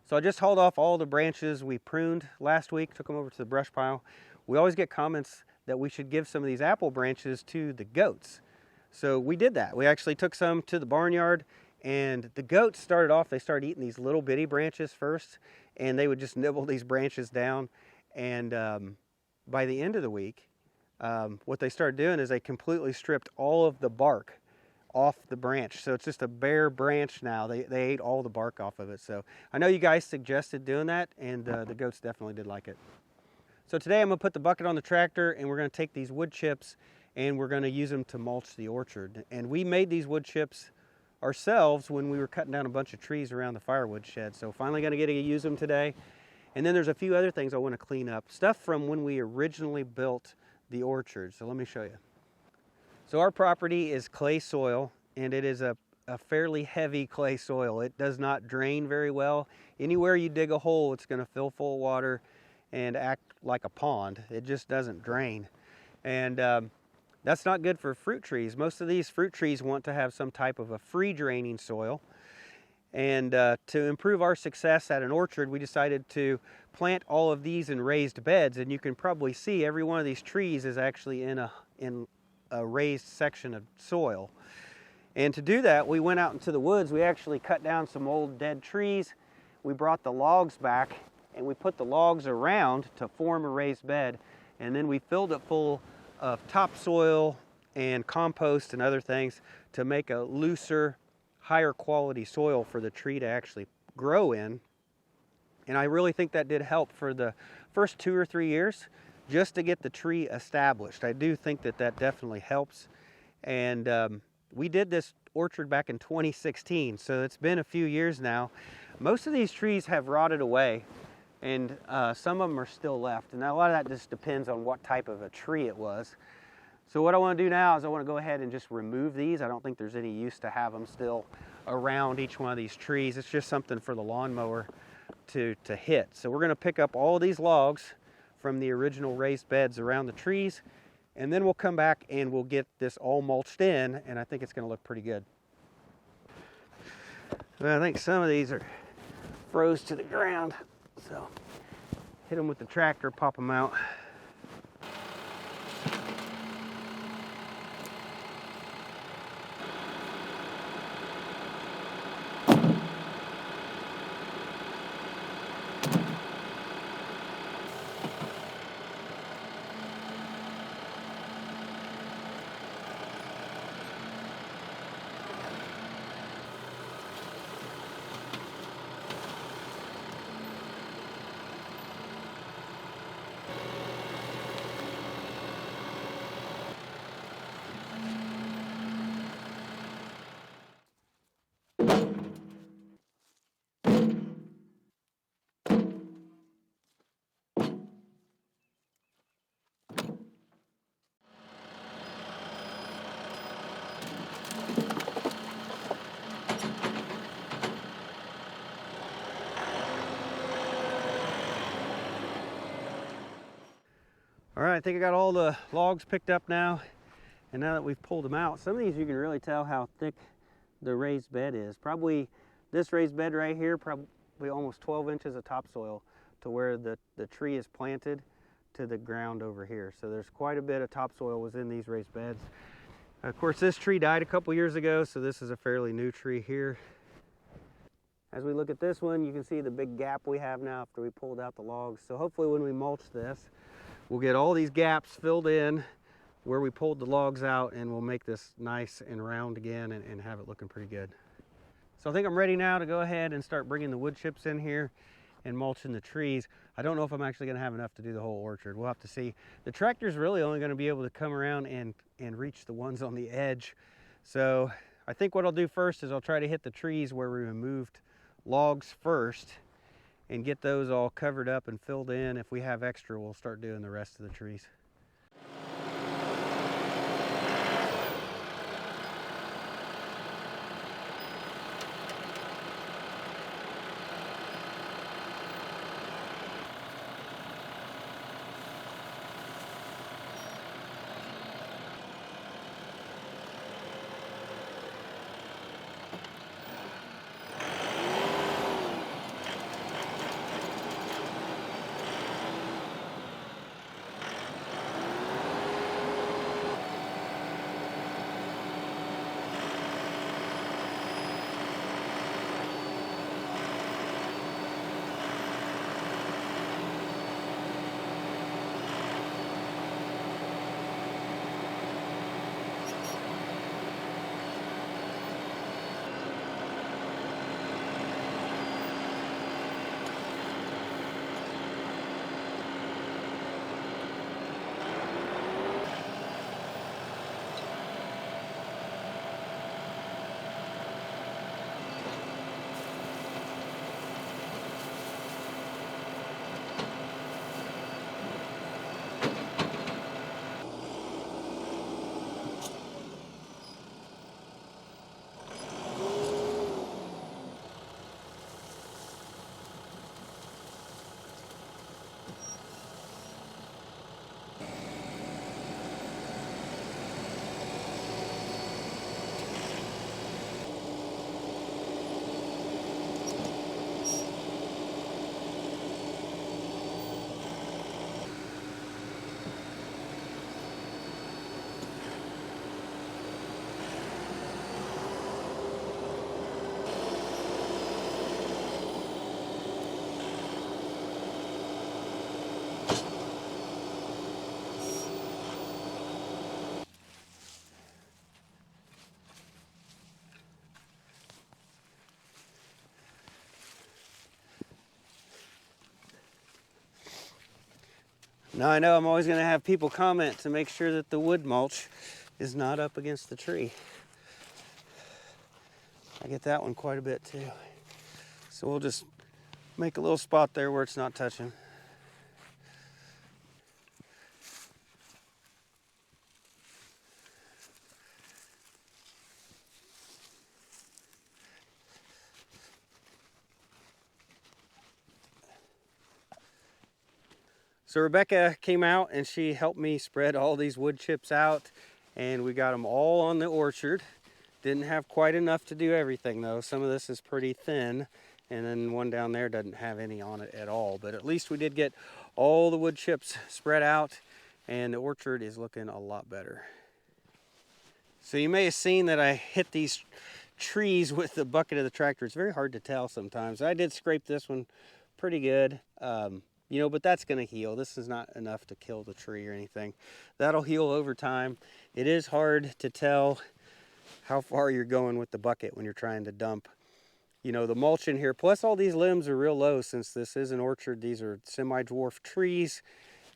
So I just hauled off all the branches we pruned last week, took them over to the brush pile. We always get comments that we should give some of these apple branches to the goats. So we did that. We actually took some to the barnyard, and the goats started off, they started eating these little bitty branches first, and they would just nibble these branches down. And by the end of the week, what they started doing is they completely stripped all of the bark off the branch. So it's just a bare branch now. They ate all the bark off of it. So I know you guys suggested doing that, and the goats definitely did like it. So today I'm going to put the bucket on the tractor, and we're going to take these wood chips and we're going to use them to mulch the orchard. And we made these wood chips ourselves when we were cutting down a bunch of trees around the firewood shed. So finally going to get to use them today. And then there's a few other things I want to clean up. Stuff from when we originally built the orchard. So let me show you. So our property is clay soil, and it is a fairly heavy clay soil. It does not drain very well. Anywhere you dig a hole, it's going to fill full of water and act like a pond. It just doesn't drain. And that's not good for fruit trees. Most of these fruit trees want to have some type of a free draining soil. And to improve our success at an orchard, we decided to plant all of these in raised beds. And you can probably see every one of these trees is actually in a raised section of soil. And to do that, we went out into the woods. We actually cut down some old dead trees. We brought the logs back, and we put the logs around to form a raised bed. And then we filled it full of topsoil and compost and other things to make a looser, higher quality soil for the tree to actually grow in. And I really think that did help for the first 2 or 3 years just to get the tree established. I do think that that definitely helps. And we did this orchard back in 2016, so it's been a few years now. Most of these trees have rotted away, and some of them are still left. And a lot of that just depends on what type of a tree it was. So what I want to do now is I want to go ahead and just remove these. I don't think there's any use to have them still around each one of these trees. It's just something for the lawnmower to hit. So we're going to pick up all these logs from the original raised beds around the trees, and then we'll come back and we'll get this all mulched in, and I think it's going to look pretty good. Well, I think some of these are froze to the ground, so hit them with the tractor, pop them out. All right, I think I got all the logs picked up now. And now that we've pulled them out, some of these you can really tell how thick the raised bed is. Probably this raised bed right here, probably almost 12 inches of topsoil to where the tree is planted to the ground over here. So there's quite a bit of topsoil was in these raised beds. Of course, this tree died a couple years ago, so this is a fairly new tree here. As we look at this one, you can see the big gap we have now after we pulled out the logs. So hopefully when we mulch this, we'll get all these gaps filled in where we pulled the logs out, and we'll make this nice and round again and have it looking pretty good. So I think I'm ready now to go ahead and start bringing the wood chips in here and mulching the trees. I don't know if I'm actually going to have enough to do the whole orchard. We'll have to see. The tractor's really only going to be able to come around and reach the ones on the edge. So I think what I'll do first is I'll try to hit the trees where we removed logs first and get those all covered up and filled in. If we have extra, we'll start doing the rest of the trees. Now I know I'm always gonna have people comment to make sure that the wood mulch is not up against the tree. I get that one quite a bit too. So we'll just make a little spot there where it's not touching. So Rebecca came out and she helped me spread all these wood chips out, and we got them all on the orchard. Didn't have quite enough to do everything though. Some of this is pretty thin, and then one down there doesn't have any on it at all. But at least we did get all the wood chips spread out, and the orchard is looking a lot better. So you may have seen that I hit these trees with the bucket of the tractor. It's very hard to tell sometimes. I did scrape this one pretty good. You know, but that's gonna heal. This is not enough to kill the tree or anything. That'll heal over time. It is hard to tell how far you're going with the bucket when you're trying to dump, you know, the mulch in here. Plus all these limbs are real low since this is an orchard. These are semi-dwarf trees,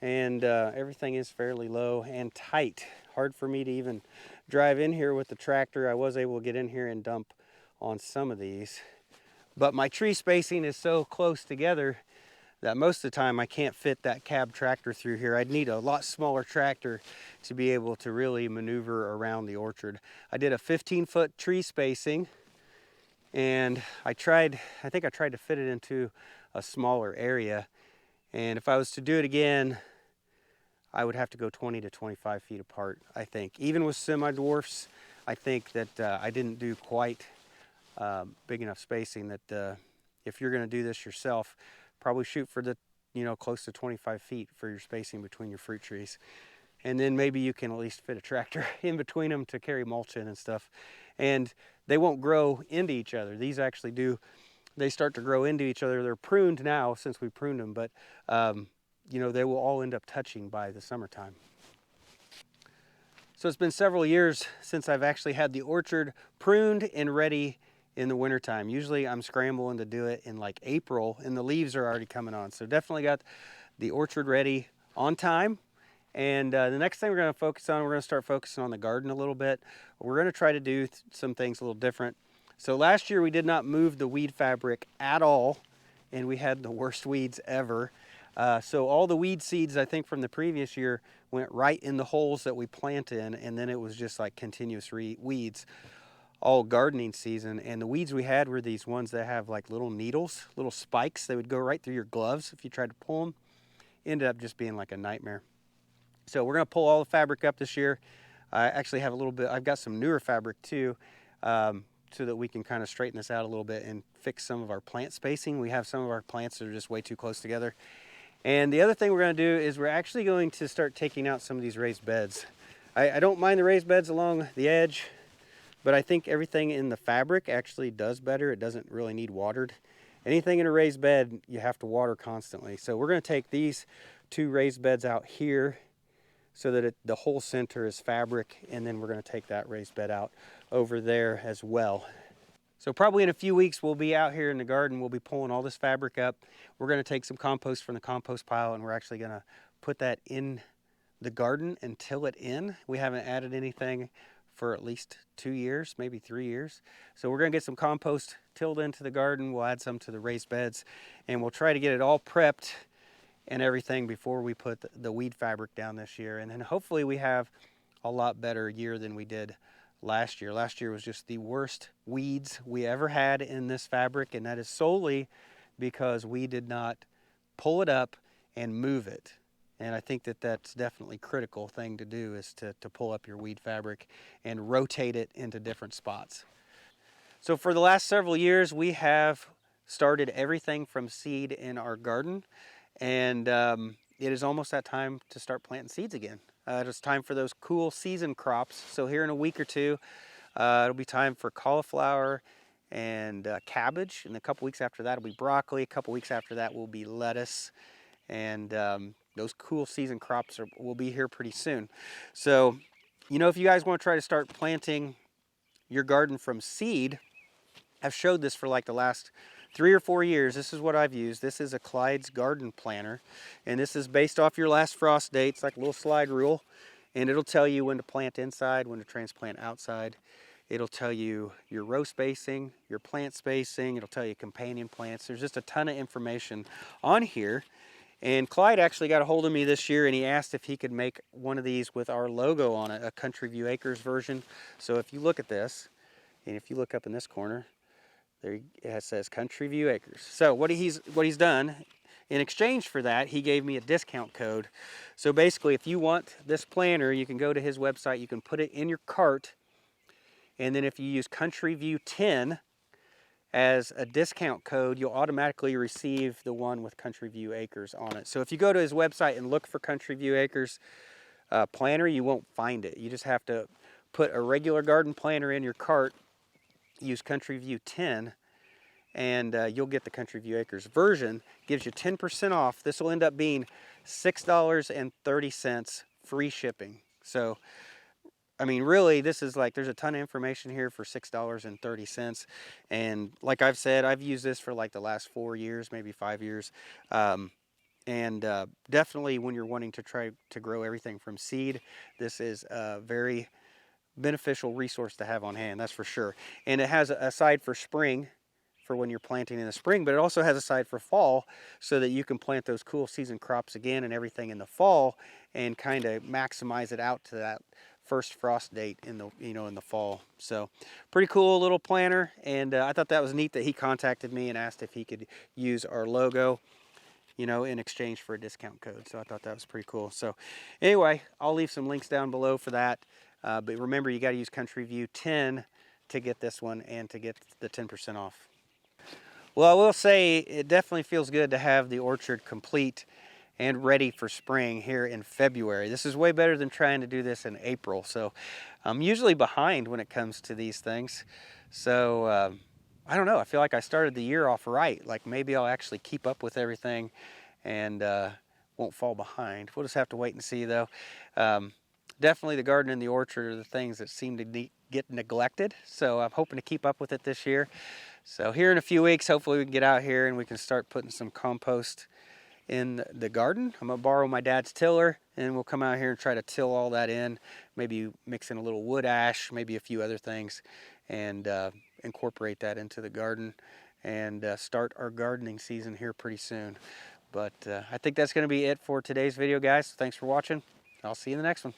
and everything is fairly low and tight. Hard for me to even drive in here with the tractor. I was able to get in here and dump on some of these, but my tree spacing is so close together that most of the time I can't fit that cab tractor through here. I'd need a lot smaller tractor to be able to really maneuver around the orchard. I did a 15-foot tree spacing, and I think I tried to fit it into a smaller area. And if I was to do it again, I would have to go 20 to 25 feet apart, I think. Even with semi-dwarfs, I think that I didn't do quite big enough spacing that if you're gonna do this yourself, probably shoot for the, you know, close to 25 feet for your spacing between your fruit trees. And then maybe you can at least fit a tractor in between them to carry mulch in and stuff. And they won't grow into each other. These actually do, they start to grow into each other. They're pruned now since we pruned them, but you know, they will all end up touching by the summertime. So it's been several years since I've actually had the orchard pruned and ready in the wintertime. Usually I'm scrambling to do it in like April and the leaves are already coming on. So definitely got the orchard ready on time. And the next thing we're gonna focus on, we're gonna start focusing on the garden a little bit. We're gonna try to do some things a little different. So last year we did not move the weed fabric at all, and we had the worst weeds ever. So all the weed seeds, I think, from the previous year went right in the holes that we plant in, and then it was just like continuous weeds all gardening season. And the weeds we had were these ones that have like little needles, little spikes. They would go right through your gloves if you tried to pull them. Ended up just being like a nightmare. So we're gonna pull all the fabric up this year. I actually have a little bit, I've got some newer fabric too, so that we can kind of straighten this out a little bit and fix some of our plant spacing. We have some of our plants that are just way too close together. And the other thing we're gonna do is we're actually going to start taking out some of these raised beds. I don't mind the raised beds along the edge, but I think everything in the fabric actually does better. It doesn't really need watered. Anything in a raised bed, you have to water constantly. So we're gonna take these two raised beds out here so that the whole center is fabric, and then we're gonna take that raised bed out over there as well. So probably in a few weeks, we'll be out here in the garden. We'll be pulling all this fabric up. We're gonna take some compost from the compost pile, and we're actually gonna put that in the garden and till it in. We haven't added anything for at least 2 years, maybe 3 years. So we're gonna get some compost tilled into the garden. We'll add some to the raised beds, and we'll try to get it all prepped and everything before we put the weed fabric down this year. And then hopefully we have a lot better year than we did last year. Last year was just the worst weeds we ever had in this fabric, and that is solely because we did not pull it up and move it. And I think that that's definitely a critical thing to do, is to pull up your weed fabric and rotate it into different spots. So for the last several years, we have started everything from seed in our garden. And it is almost that time to start planting seeds again. It's time for those cool season crops. So here in a week or two, it'll be time for cauliflower and cabbage. And a couple weeks after that will be broccoli. A couple weeks after that will be lettuce. And those cool season crops will be here pretty soon. So, you know, if you guys want to try to start planting your garden from seed, I've showed this for like the last 3 or 4 years, this is what I've used. This is a Clyde's garden planner, and this is based off your last frost date. It's like a little slide rule, and it'll tell you when to plant inside, when to transplant outside. It'll tell you your row spacing, your plant spacing. It'll tell you companion plants. There's just a ton of information on here. And Clyde actually got a hold of me this year, and he asked if he could make one of these with our logo on it, a Country View Acres version. So if you look at this, and if you look up in this corner, there it says Country View Acres. So what he's done, in exchange for that, he gave me a discount code. So basically, if you want this planner, you can go to his website, you can put it in your cart, and then if you use Country View 10 as a discount code, you'll automatically receive the one with Country View Acres on it. So if you go to his website and look for Country View Acres planner, you won't find it. You just have to put a regular garden planner in your cart, use Country View 10, and you'll get the Country View Acres version. Gives you 10% off. This will end up being $6.30 free shipping. So I mean, really, this is like, there's a ton of information here for $6.30. And like I've said, I've used this for like the last 4 years, maybe 5 years. Definitely when you're wanting to try to grow everything from seed, this is a very beneficial resource to have on hand, that's for sure. And it has a side for spring, for when you're planting in the spring, but it also has a side for fall so that you can plant those cool season crops again and everything in the fall and kind of maximize it out to that first frost date in the in the fall. So pretty cool little planner, and I thought that was neat that he contacted me and asked if he could use our logo, in exchange for a discount code. So I thought that was pretty cool. So anyway, I'll leave some links down below for that. But remember, you got to use Country View 10 to get this one and to get the 10% off. Well, I will say it definitely feels good to have the orchard complete and ready for spring here in February. This is way better than trying to do this in April. So I'm usually behind when it comes to these things. So I don't know, I feel like I started the year off right. Like maybe I'll actually keep up with everything and won't fall behind. We'll just have to wait and see though. Definitely the garden and the orchard are the things that seem to get neglected. So I'm hoping to keep up with it this year. So here in a few weeks, hopefully we can get out here and we can start putting some compost in the garden. I'm gonna borrow my dad's tiller and we'll come out here and try to till all that in, maybe mix in a little wood ash, maybe a few other things, and incorporate that into the garden and start our gardening season here pretty soon. But I think that's gonna be it for today's video, guys. Thanks for watching. I'll see you in the next one.